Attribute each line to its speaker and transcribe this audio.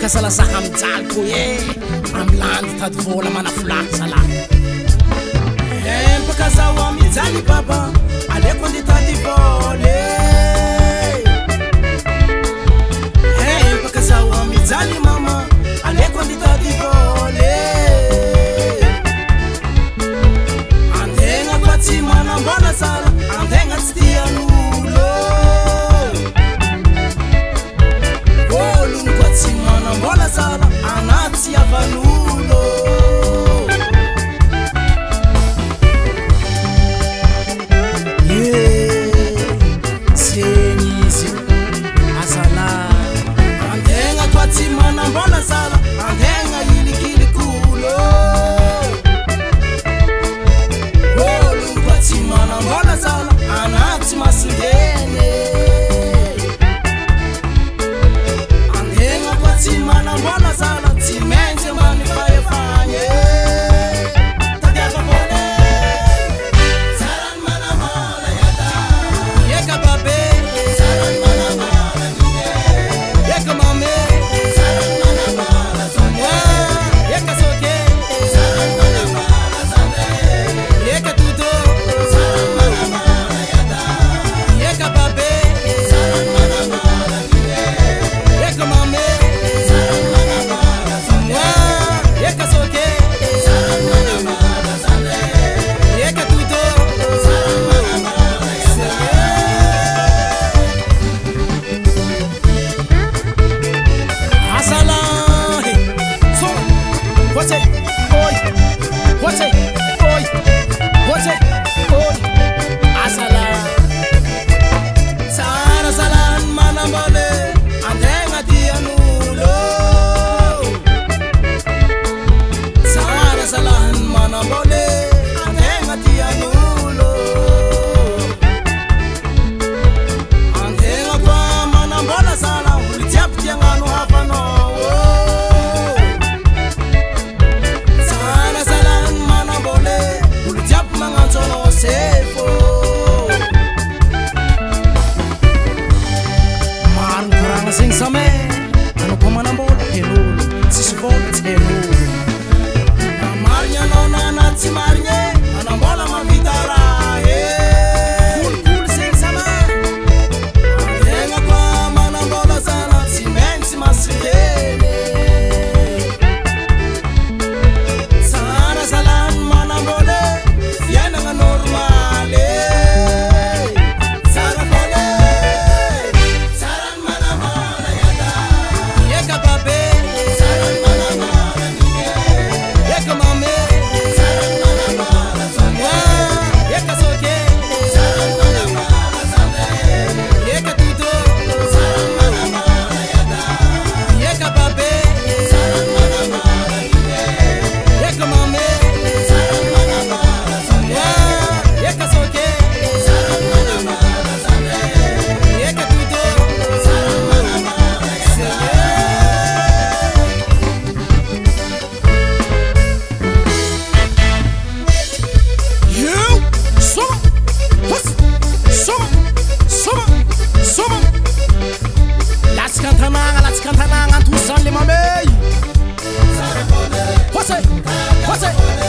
Speaker 1: Kasala saham jalko amland tad vola mana flak sala pakazawa mi jali baba aleko ndi tadi vole pakazawa mi jali mama aleko ndi tadi vole andenga kwati mana mbona sala andenga stianulo Bola sala anati avanulo Senisi asala andenga twati mana bola sala andenga ilikili kulo Bolu twati mana bola sala anati masingene Mana bola sala timenze mani faye fanye Tadiaka bole Saran mana mala yada Yeka babe Saran mana mala nune Yeka mame Saran mana mala sonye Yeka soke Saran mana mala sande Yeka tudo Saran mana mala yada Yeka babe Saran mana mala nune Yeka mame What's it?